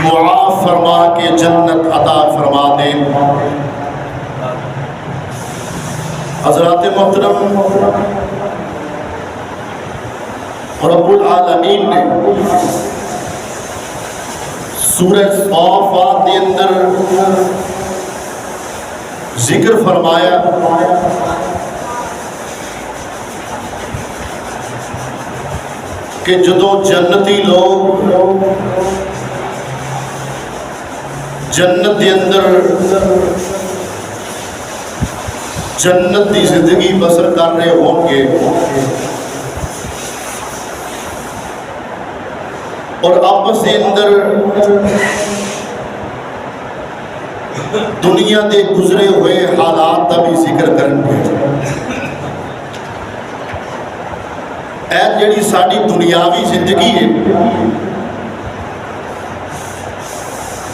معاف فرما کے جنت عطا فرما دے۔ حضرات محترم، رب العالمین نے سورہ صافات کے اندر ذکر فرمایا کہ جدو جنتی لوگ جنت کے اندر جنت کی زندگی بسر کر رہے ہوں گے اور آپس کے اندر دنیا کے گزرے ہوئے حالات کا بھی ذکر کریں گے۔ اے جڑی ساری دنیاوی زندگی ہے،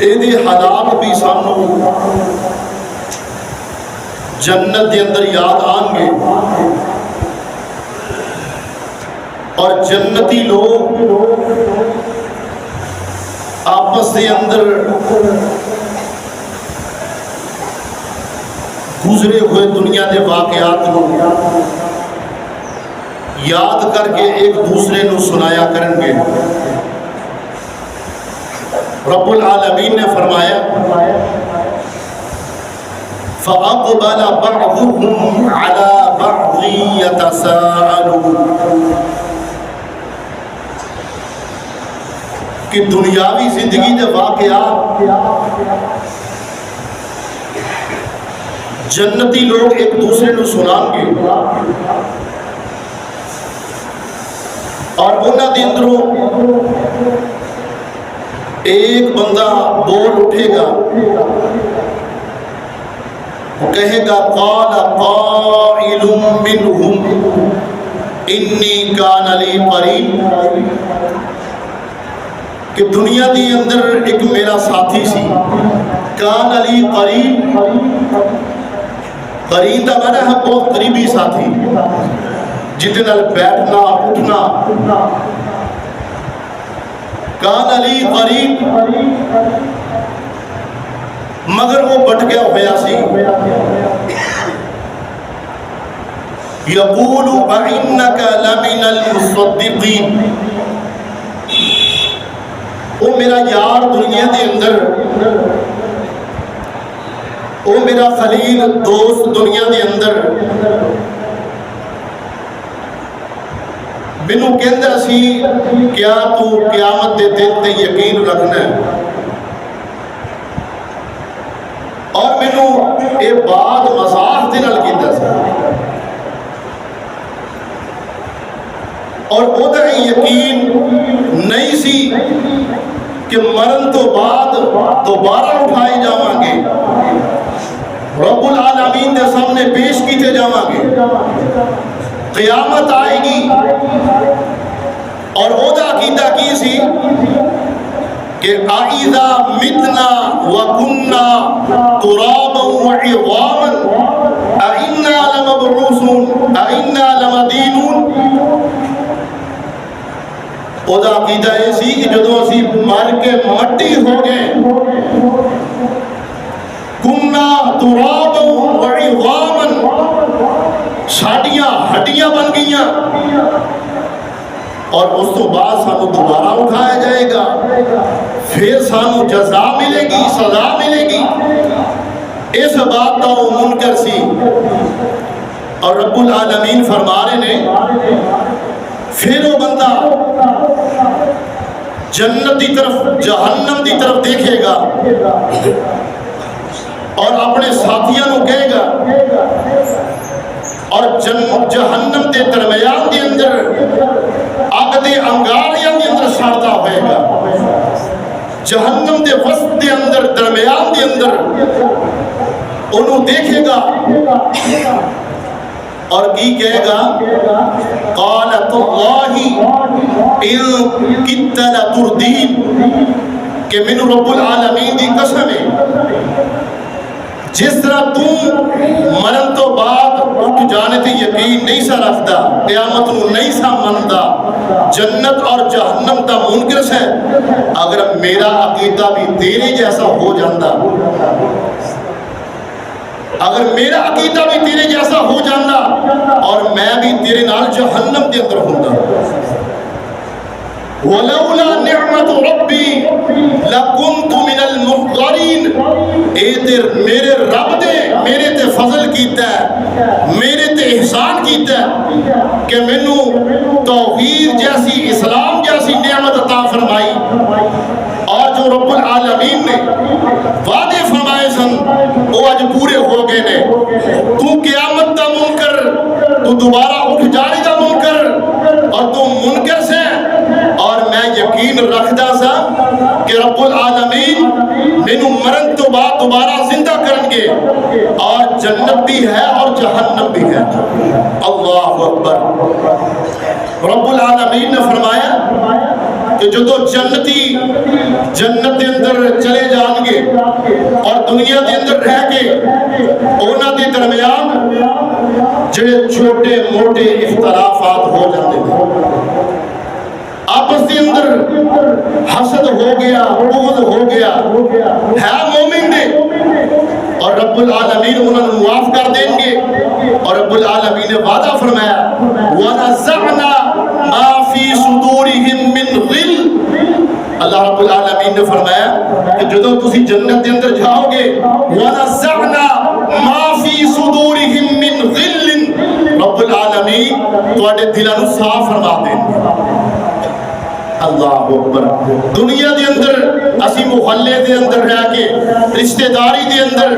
یہ حالات بھی سانو جنت کے اندر یاد آن گے، اور جنتی لوگ آپس کے اندر گزرے ہوئے دنیا کے واقعات کو یاد کر کے ایک دوسرے کو سنایا کریں گے۔ رب العالمین نے فرمایا فَأَقْبَلَ بَعْضُهُمْ عَلَى بَعْضٍ يَتَسَاءَلُونَ کہ دنیاوی زندگی کے واقعات جنتی لوگ ایک دوسرے کو سنان گے، اور انہاں دے اندروں ایک بندہ بول اٹھے گا، وہ کہے گا قال قائل منہم انی کان لی قرین، کہ دنیا دی اندر ایک میرا ساتھی سی، کان لی قرین، قرین دا معنی ہے بہت قریبی ساتھی، جتنے نال بیٹھنا اٹھنا، کان علی قریب، مگر وہ بٹکیا ہوا سی، یقول اِنَّكَ لَمِنَ الْمُصَدِّقِينَ، وہ میرا یار دنیا دے اندر، وہ میرا خلیل دوست دنیا دے اندر مینوں کہندا سی کیا تو قیامت دے دن تے یقین رکھنا ہے، اور مینوں یہ بات مزاح دے نال کہندا سی، اور وہ یقین نہیں سی کہ مرن تو بعد دوبارہ اٹھائے جاواں گے، رب العالمین دے سامنے پیش کیتے جاواں گے، قیامت آئے گی، اور او دا عقیدہ کی سی کہ اَإِذَا مِتْنَا وَكُنَّا تُرَابًا وَعِظَامًا أَإِنَّا لَمَبْعُوثُونَ أَإِنَّا لَمَدِينُونَ، او دا عقیدہ یہ سی کہ جدو اسی مر کے مٹی ہو گئے، كُنَّا تُرَابًا وَعِظَامًا، ساڑیاں ہڈیاں بن گئیاں، اور اس تو بعد سانو دوبارہ اٹھایا جائے گا، پھر سانو جزا ملے گی، سزا ملے گی، اس بات کا وہ منکر سی، اور رب العالمین فرما رہے نے پھر وہ بندہ جنت کی طرف جہنم کی طرف دیکھے گا اور اپنے ساتھیاں کو کہے گا، اور جہنم کے درمیان کے اندر اگ دے انگاریاں کے اندر سڑتا ہوئے گا، جہنم کے وسط کے اندر درمیان کے اندر انہوں دیکھے گا، اور کی کہے گا قالت اللہ ان کت لتردین، کہ من رب العالمین دی قسم ہے جس طرح تو مرن تو بعد اٹھ جانے تے یقین نہیں سا رکھدا، قیامت نو نہیں سا مندا، جنت اور جہنم دا منکر سے، اگر میرا عقیدہ بھی تیرے جیسا ہو جاندہ، اگر میرا عقیدہ بھی تیرے جیسا ہو جاندہ اور میں بھی تیرے نال جہنم دے اندر ہوندہ، وَلَوْلَا نِعْمَةُ رَبِّي لَكُنْتُ مِنَ الْمُحْضَرِينَ، اے تیر میرے رب دے میرے تے فضل کیتا ہے، میرے تے احسان کیتا ہے کہ منو توحید جیسی اسلام جیسی نعمت عطا فرمائی، اور جو رب العالمین نے وعدے فرمائے سن وہ آج پورے ہو گئے نے۔ تو قیامت دا منکر، تو دوبارہ اٹھ جانے دا منکر، اور تو منکر سے، اور میں یقین رکھدا سا کہ رب العالمین مینو مرن تو بعد دوبارہ زندہ کرن گے، اور جنت بھی ہے اور جہنم بھی ہے۔ اللہ اکبر۔ رب العالمین نے فرمایا کہ جو تو جنتی جنت دے اندر چلے جان گے اور دنیا دے اندر رہ کے اونا دے درمیان جڑے چھوٹے موٹے اختلافات ہو جاتے ہیں، آپس کے اندر حسد ہو گیا، بغض ہو گیا، ہے مومن دے، اور رب العالمین انہوں نے معاف کر دیں گے، اور رب العالمین نے وعدہ فرمایا وَنَزَعْنَا مَا فِي صُدُورِهِم مِّن غِلٍّ، اللہ رب العالمین نے فرمایا کہ جدو تسی جنت دے اندر جاؤ گے وَنَزَعْنَا مَا فِي صُدُورِهِم مِّن غِلٍّ، رب العالمین تواڈے دلاں نوں صاف فرما دیں گے۔ اللہ اکبر۔ دنیا دے اندر اسی محلے دے اندر رہ کے رشتہ داری دے اندر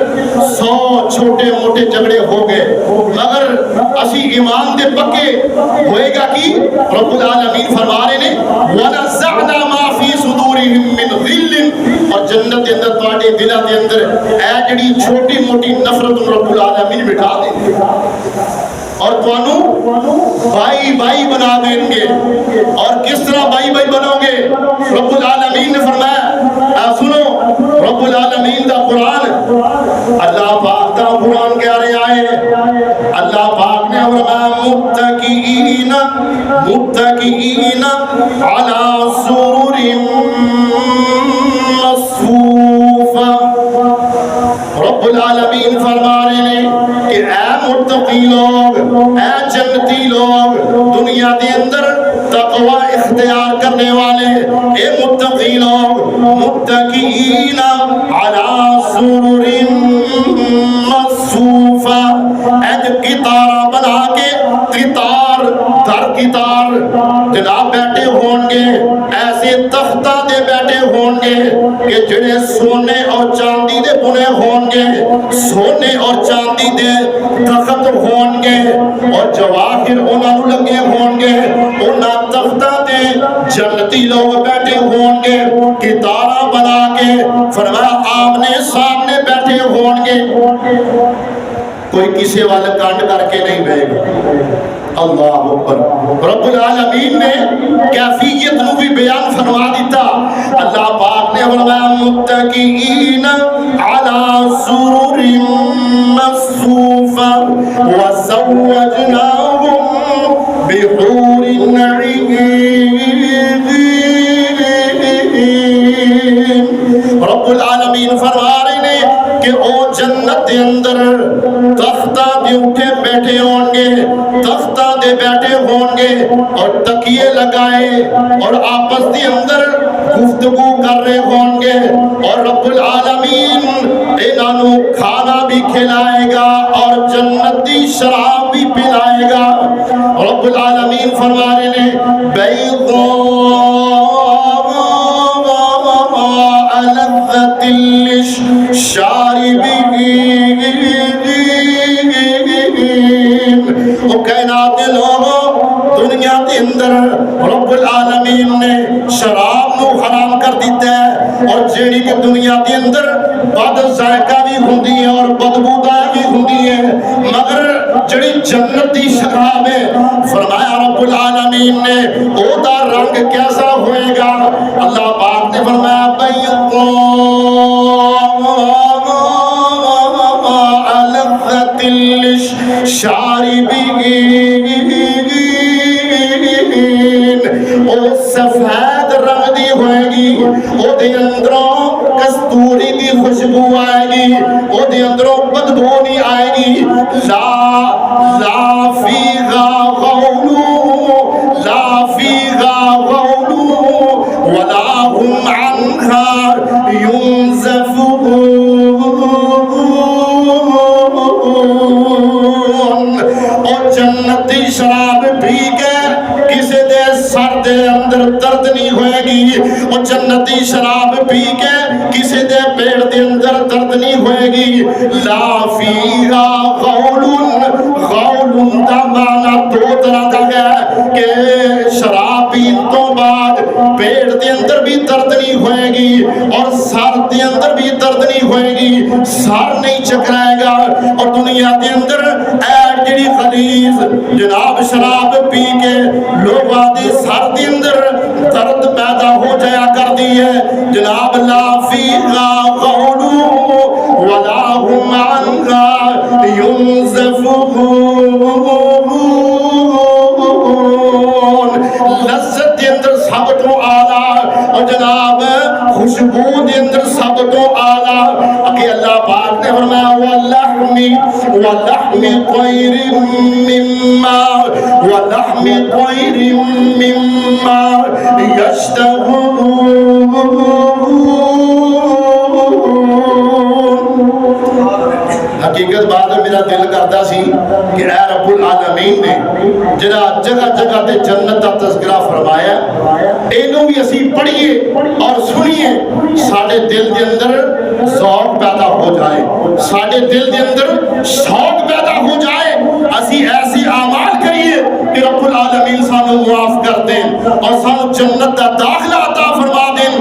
100 چھوٹے موٹے جھگڑے ہو گئے، مگر اسی ایمان دے پکے ہوئے گا کہ رب العالمین فرما رہے نے وَنَزَعْنَا مَا فِي صُدُورِهِم مِّن غِلٍّ، اور جنت دے اندر تواڈے دلاں دے اندر اے جڑی چھوٹی موٹی نفرت رب العالمین مٹا دیں گے، اور توانو بھائی بھائی بنا دیں گے۔ اور کس طرح بھائی بھائی بنو گے؟ رب العالمین نے فرمایا، اے سنو رب العالمین دا قرآن، اللہ پاک دا قرآن کہہ رہے آئے، اللہ پاک نے فرمایا متکئین علی سرر مصفوفہ، رب العالمین فرما رہے ہیں کہ اے متقی لوگ، اے جنتی لوگ، دنیا دے اندر تقوی اختیار کرنے والے، اے متقی لوگ، متقین علی سرر مصفوفہ، اے قطار بنا کے قطار در قطار جناب بیٹھے ہوں گے، ایسے تختہ دے بیٹھے ہوں گے کہ جنہیں سونے اور چاندی دے بنے ہوں گے، سونے اور چاندی دے تخت ہوں گے، اور جواہر انہوں لگے ہوں گے، انہاں تختہ دے جنتی لوگ بیٹھے ہوں گے، کتارہ بنا کے فرمایا آمنے سامنے بیٹھے ہوں گے، کوئی کسی والے کانڈ کر کے نہیں بہے گا۔ اللہ اکبر۔ رب العالمین نے کیفیت نو بھی بیان فرما دیتا، اللہ پاک نے فرمایا متکئین علی سرر مصفوفہ وزوجناہم بحور عین، رب العالمین فرما رہے ہیں کہ او جنت دے اندر تختہ دے اٹھے بیٹھے ہوں گے، تختہ دے بیٹھے ہوں گے، اور تکیے لگائے اور آپس دے اندر گفتگو کر رہے ہوں گے، اور رب العالمین انہوں کھانا بھی کھلائے گا اور جنتی شراب بھی پلائے گا۔ رب العالمین فرما رہے ہیں لذت للشاربین، وہ کائنات لوگوں دنیا کے اندر رب العالمین نے شراب نو حرام کر دیتا ہے، اور جیڑی کہ دنیا کے اندر بد ذائقہ بھی ہوندی ہے اور بدبودار بھی ہوندی ہے، مگر جڑی جنتی شراب ہے فرمایا رب العالمین نے او دا رنگ کیسا ہوئے گا؟ اللہ پاک نے فرمایا کستوری دی خوشبو آئے گی، او دے اندروں بدبو نہیں آئے گی. لا فیہا غول لا فیہا غول ولا هم عنہا ينزفون. اور جنتی شراب پی کے کسی دے سر دے اندر درد نہیں ہوئے گی. اور جنتی شراب پی کے کسی دے پیڑ دے اندر درد نہیں ہوئے گی. لا فیہا غول غول دا معنی دو طرح کا ہے کہ شراب پین تو بعد پیڑ دے اندر بھی درد نہیں ہوئے گی اور سر دے اندر بھی درد نہیں ہوئے گی، سر نہیں چکرائے گا. اور دنیا دے اندر جڑی غلیظ جناب شراب پی کے لوگاں دے سر دے اندر درد پیدا ہو جایا کر دی ہے جناب. لا فیہا غول ولا هم عنہا ينزفون. لذت دے اندر سب تو اعلیٰ اور جناب خوشبو دے اندر سب تو اعلیٰ کہ اللہ پاک نے فرمایا وَلَحْمِ طَيْرٍ مِّمَّا يَشْتَهُونَ. حقیقت بات ہے میرا دل کرتا سی کہ اے رب العالمین نے جڑا جگہ جگہ تے جنت کا تذکرہ فرمایا اینوں بھی اسی پڑھیے اور سنیے ساڈے دل دے اندر ذوق پیدا ہو جائے، ساڈے دل دے اندر شوق پیدا ہو جائے. اسی ایسی اعمال کریے کہ رب العالمین سانو معاف کر دیں اور سانو جنت کا داخلہ عطا فرما دیں.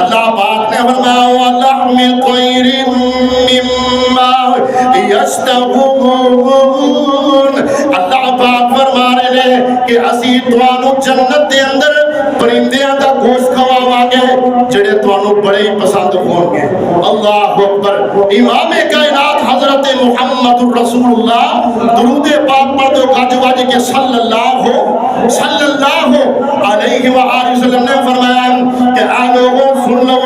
اللہ پاک نے فرمایا وَلَحْمِ طَيْرٍ مِّمَّا يَشْتَهُونَ. اللہ پاک فرما رہے ہیں کہ اسی توانو جنت دے اندر پرندیاں دا گوشت کھواواں گے جڑے توانو بڑے ہی پسند ہون گے. اللہ اکبر. امام کائنات حضرت محمد رسول اللہ درود پاک پڑھ دو گج وج کے صلی اللہ علیہ وآلہ وسلم نے فرمایا کہ اے لوگوں سن لو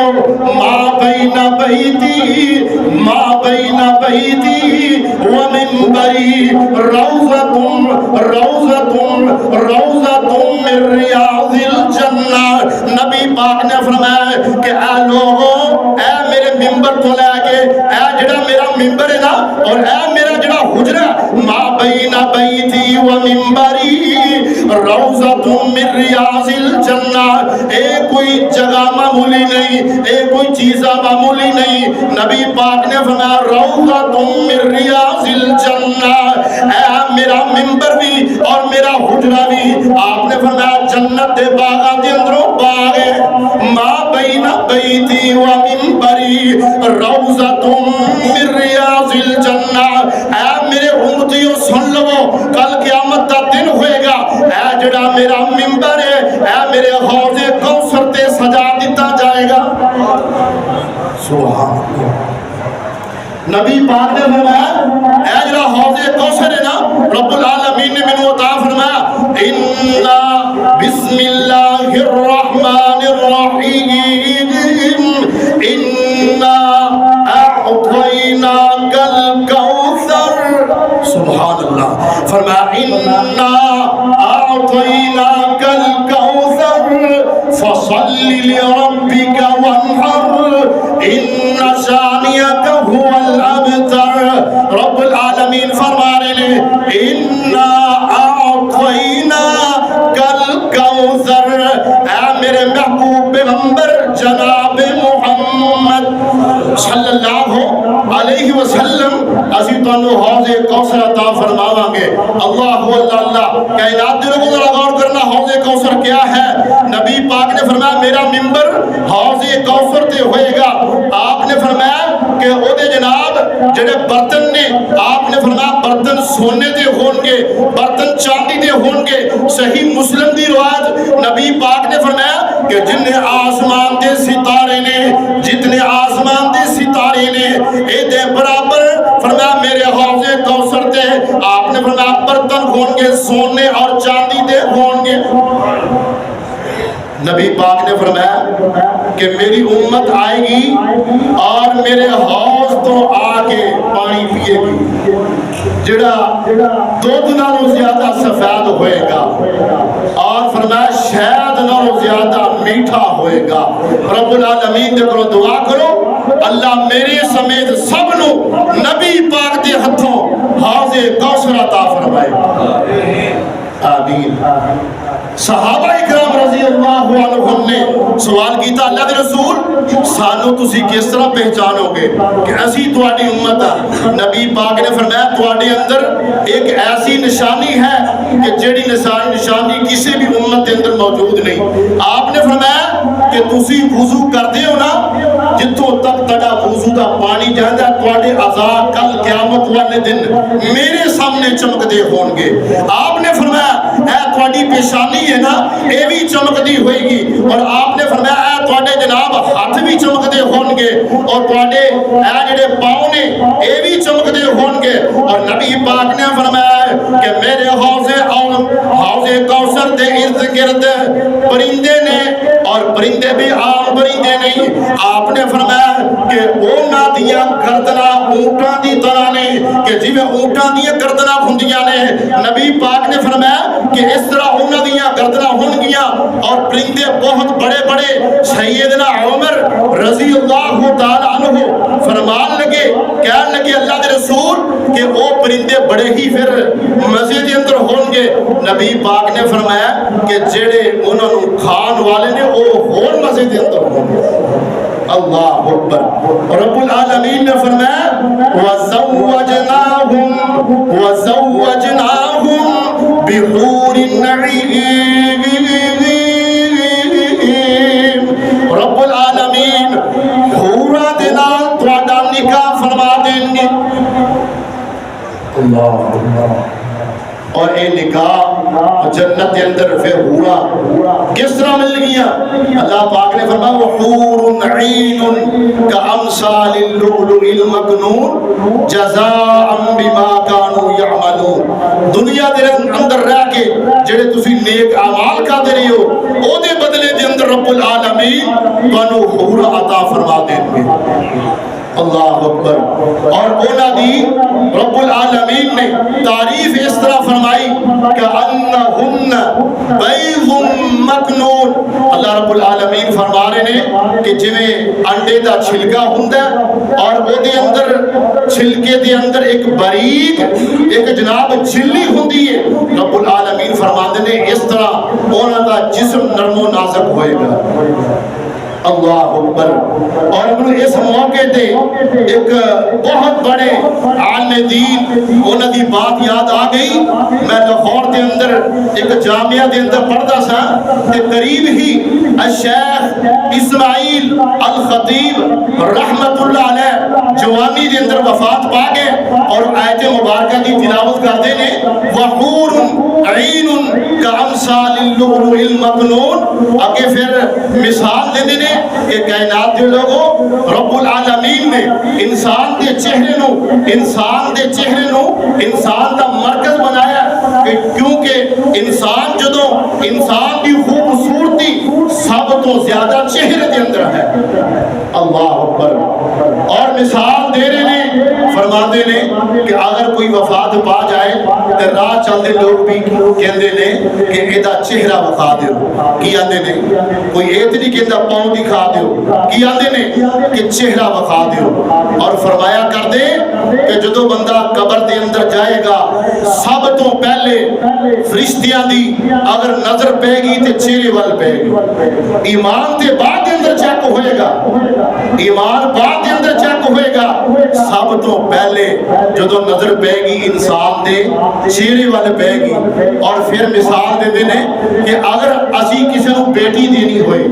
ما بین بیتی ومنبری روضۃ من ریاض الجنہ. نبی پاک نے فرمایا کہ اے لوگوں اے میرے ممبر تو لے کے اے جڑا میرا ممبر ہے نا اور اے میرا جڑا حجرہ ما بین بیتی ومنبری روضۃ من ریاض الجنہ. اے کوئی جگہ معمولی نہیں، اے کوئی چیز معمولی نہیں. نبی پاک نے فرمایا روضۃ من ریاض الجنہ. اے میرا ممبر بھی اور میرا حجرہ بھی آپ نے فرمایا جنت دے باغاں دے اندروں باغ ہے. ما بین بیتی ومنبری روضۃ من ریاض الجنہ. اے میرے امتیوں سن لو کل قیامت کا دن ہوئے گا اے جڑا میرا ممبر ہے اے میرے حوض کوثر تے سجا دیتا جائے گا. سبحان اللہ. نبی پاک نے فرمایا اے جڑا حوض کوثر ہے نا رب العالمین نے مینوں عطا فرمایا انا بسم اللہ الرحمن الرحیم انا اعطیناک الکوثر. سبحان اللہ. فرمایا انا اعطیناک الکوثر فصل لربک وانحر ان شانئک هو الابتر. رب العالمین فرما رہے ہیں انا اعطیناک الکوثر. اے میرے محبوب پیغمبر جناب محمد صلی اللہ علیہ وسلم اسی تانوں حوض کوثر عطا فرماواں گے. اللہ اللہ. کائنات دے لوگوں ذرا غور کرنا حوض کوثر کیا ہے. نبی پاک نے فرمایا میرا ممبر حوض کوثر تے ہوئے گا. آپ نے فرمایا کہ او دے جناب جڑے برتن نے آپ نے فرمایا برتن سونے دے ہون گے، برتن چاندی دے ہون گے. صحیح مسلم دی روایت نبی پاک نے فرمایا کہ جتنے آسمان دے ستارے نے جتنے آسمان دے ستارے نے اے دے برابر فرمایا میرے حوض کوثر تے آپ نے فرمایا برتن ہون گے سونے اور چاندی دے ہون گے. نبی نبی پاک نے فرمایا کہ میری امت آئے گی اور میرے حوض تو آ کے پانی پیے گی جڑا دودھ نالوں زیادہ سفید ہوئے گا، اور فرمایا شہد نالوں زیادہ میٹھا ہوئے گا۔ رب العالمین دے کرو دعا کرو اللہ میرے سمیت سب نو نبی پاک دے ہتھوں حوض کوثر عطا فرمائے، آمین۔ صحابہ اکرام رضی اللہ عنہم نے سوال کیتا اللہ کے رسول سانو تسی کس طرح پہچانو گے کہ اسی تواڈی امت ہے؟ نبی پاک نے فرمایا تواڈے اندر ایک ایسی نشانی ہے کہ جیڑی نشانی کسی بھی امت کے اندر موجود نہیں۔ آپ نے فرمایا کہ تسی وضو کرتے ہو نا، جتوں تک تڑا وضو دا پانی جاندا تواڈے اعضاء کل قیامت والے دن میرے سامنے چمکدے ہون گے۔ آپ نے فرمایا اے تواڈی پیشانی ہے نا اے بھی چمکدی ہوئے گی، اور آپ نے فرمایا اے تواڈے جناب ہاتھ بھی چمکدے ہون گے، اور تواڈے اے جڑے پاؤں نے اے بھی چمکدے ہون گے۔ اور نبی پاک نے فرمایا کہ میرے حوض کوثر دے ارد گرد پرندے نے، اور پرندے بھی عام پرندے نہیں۔ آپ نے فرمایا کہ اونا دیاں گردناں اونٹاں دی طرح نے، کہ جویں اونٹاں دیاں گردناں ہوندیاں نے، نبی پاک نے فرمایا کہ اس طرح اونا دیاں گردناں ہون گیاں، اور پرندے بہت بڑے بڑے۔ سیدنا عمر رضی اللہ تعالیٰ عنہ فرمان لگے، کہنے لگے اللہ کے رسول کہ وہ پرندے بڑے ہی پھر مزے دے اندر ہون گے۔ نبی پاک نے فرمایا کہ جڑے انہوں نے کھان والے نے وہ اور مزے دے اندر ہون گے۔ اللہ اکبر۔ رب العالمین نے فرمایا وَزَوَّجْنَاهُمْ بِحُورٍ عِينٍ۔ رب العالمین حوراں دے نال تہاڈا نکاح فرما دیں گے۔ اللہ، اور اے نکاح جنت کے اندر پھر حورا کس طرح مل گیا؟ اللہ پاک نے فرمایا وحور عین کامثال اللؤلؤ المکنون جزاء بما كانوا يعملون۔ دنیا دے اندر رہ کے جڑے تسی نیک اعمال کردے رہے ہو او دے بدلے دے اندر رب العالمین تانوں حور عطا فرما دیں گے۔ اللہ اکبر۔ اور اونا دی رب العالمین نے تعریف اس طرح فرمائی کہ انہن بیض مکنون۔ اللہ رب العالمین فرما رہے ہیں کہ جویں انڈے دا چھلکا ہوندا اور او دے اندر چھلکے دے اندر ایک باریک ایک جناب جھلی ہوندی ہے، رب العالمین فرماتے ہیں اس طرح اونا دا جسم نرم و نازک ہوئے گا۔ اللہ اکبر۔ اور اس موقع تے ایک بہت بڑے عالم دین انہاں دی بات یاد آ گئی۔ میں لاہور دے اندر ایک جامعہ دے اندر پڑھدا سا تے قریب ہی الشیخ اسماعیل الخطیب رحمت اللہ علیہ جوانی دے اندر وفات پا گئے، اور آیت مبارکہ دی تلاوت کرتے نے وحور عین کامثال اللؤلؤ المکنون۔ آگے پھر مثال دیندے نے کہ کائنات دے لوگوں رب العالمین نے انسان دے چہرے نو انسان دا مرکز بنایا، کہ کیونکہ انسان جدوں انسان دی خوبصورتی سب تو زیادہ چہرے دے اندر ہے۔ اللہ اکبر۔ اور مثال دے رہے نے فرماتے نے کہ اگر کوئی وفات پا جائے تو راہ چلتے لوگ بھی کہندے نے کہ ایدا چہرہ بخا دیو۔ کی آندے نے کوئی ایت نہیں کہندا پاؤں دکھا دیو، کی آندے نے کہ چہرہ بخا دیو۔ اور فرمایا کر دے کہ جدو بندہ قبر دے اندر جائے گا سب تو پہلے فرشتیاں دی اگر نظر پے گی تے چہرے وال پے گی۔ ایمان تے بعد دے اندر چیک ہوئے گا، ایمان بعد دے اندر چیک ہوئے گا۔ سب تو پہلے جدو نظر پے گی انسان دے چہرے وال پے گی۔ اور پھر مثال دے دینے کہ اگر اسی کسی نو بیٹی دینی ہوئے،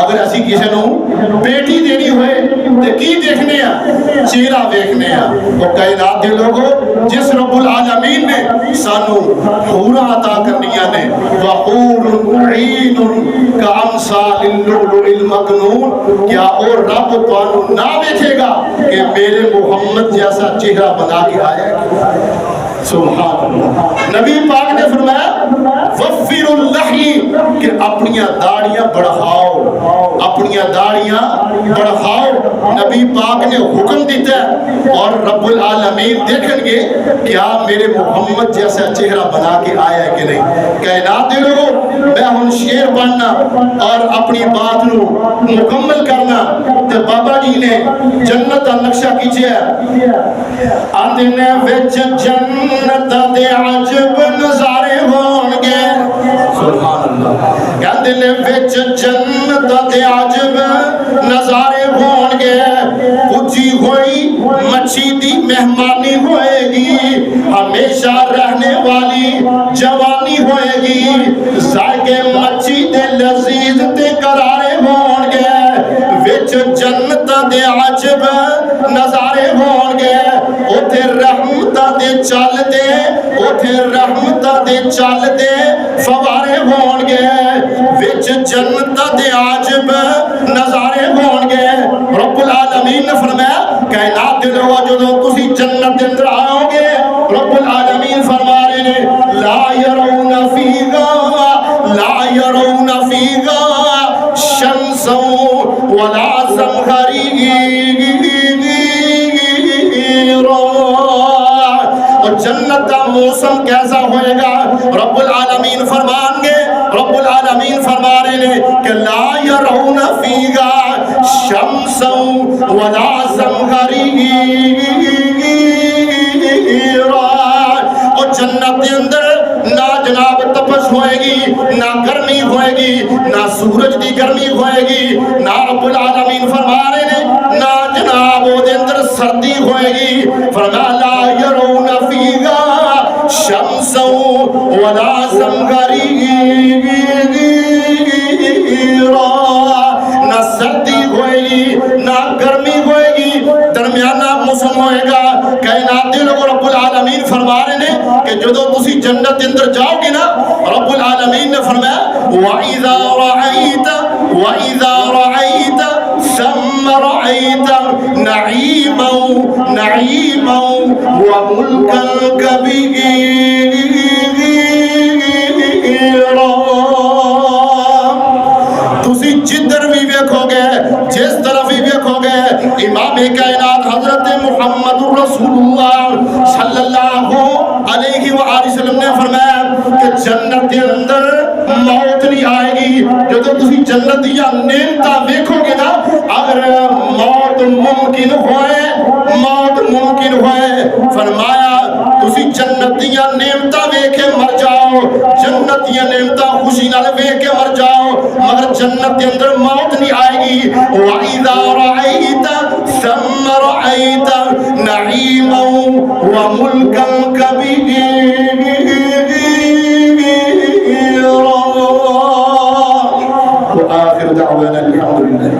اگر اسی کسی نو بیٹی دینی ہوئے تو کی دیکھنے ہیں؟ چہرہ دیکھنے ہیں۔ وہ کائنات دے لوگوں جس رب العالمین نے سانو حورا عطا کرنیاں نے وحور عین کامثال اللؤلؤ المکنون، کیا اور رب توانو نہ دیکھے گا کہ میرے محمد جیسا چہرہ بنا کے آیا ہے؟ سبحان اللہ۔ نبی پاک نے فرمایا وفر اللحی کہ اپنیاں داڑیاں بڑھاؤ، اپنیاں داڑیاں بڑھاؤ۔ نبی پاک نے حکم دیتا ہے اور رب العالمین دیکھیں گے کیا میرے محمد جیسا چہرہ بنا کے آیا ہے کہ نہیں۔ کائنات دے لوگو میں ہن شیر بننا اور اپنی بات نو مکمل کرنا تے بابا جی نے جنت دا نقشہ کیجیا آندنے وچ جنت دے عجب نظارے ہون گے، سبحان اللہ، آندنے وچ جنت دے عجب نظارے ہون گے، پجی ہوئی مچھی دی مہمانی ہوئے گی، ہمیشہ رہنے والی جوانی ہوئے گی، ذائقے مچھی دے لذیذ تے قرارے ہون گے، وچ جنت دے عجب نظارے ہون گے، اوتھے رحمتاں دے چل دے، اوتھے رحمتاں دے چل دے فوارے ہون گے، وچ جنت دے عجب نظارے ہون گے۔ رب العالمین نے فرمایا کائنات دے لوگو جدوں تسی جنت دے اندر آؤ گے، رب العالمین فرما رہے نے لا یرون فیہا لا یرون فیہا شمسا ولا زمہریرا، اور جنت کا موسم کیسا ہوئے گا رب العالمین فرمان گے، رب العالمین فرما رہے ہیں کہ لا یرون فیہا شمسا ولا زمہریرا، اور جنت کے اندر نہ جناب تپش ہوئے گی، نہ گرمی ہوئے گی، نہ سورج کی گرمی ہوئے گی، نہ رب العالمین فرما رہے ہیں نہ جناب وہ دے اندر سردی ہوئے گی، فرما لا یرون فیہا شمسا ولا زمہریرا، نہ سردی ہوئے گی نہ گرمی ہوئے گی، درمیانہ موسم ہوئے گا۔ کائنات دے لوگوں رب العالمین فرما رہے ہیں کہ جدو تسی جنت کے اندر جاؤ گے نا، رب العالمین نے فرمایا وَإِذَا رَأَيْتَ ثَمَّ رَأَيْتَ نَعِيمًا وَمُلْكًا كَبِيرًا، تسی جدر بھی ویکھو گے، جس طرف بھی ویکھو گے، امام کائنات حضرت محمد رسول اللہ صلی اللہ علیہ وآلہ وسلم نے فرمایا کہ جنت کے اندر موت نہیں آئے گی۔ جب تسی جنت یا نعمتاں ویکھو گے نا، اگر موت ممکن ہوئے فرمایا تسی جنت یا نعمتاں ویکھے مر جاؤ، جنت یا نعمتاں خوشی نال ویکھے مر جاؤ، مگر جنت کے اندر موت نہیں آئے گی۔ وَإِذَا رَأَيْتَ ثَمَّ رَأَيْتَ نَعِيمًا وَمُلْكًا كَبِيرًا، وآخر دعوانا الحمد لله۔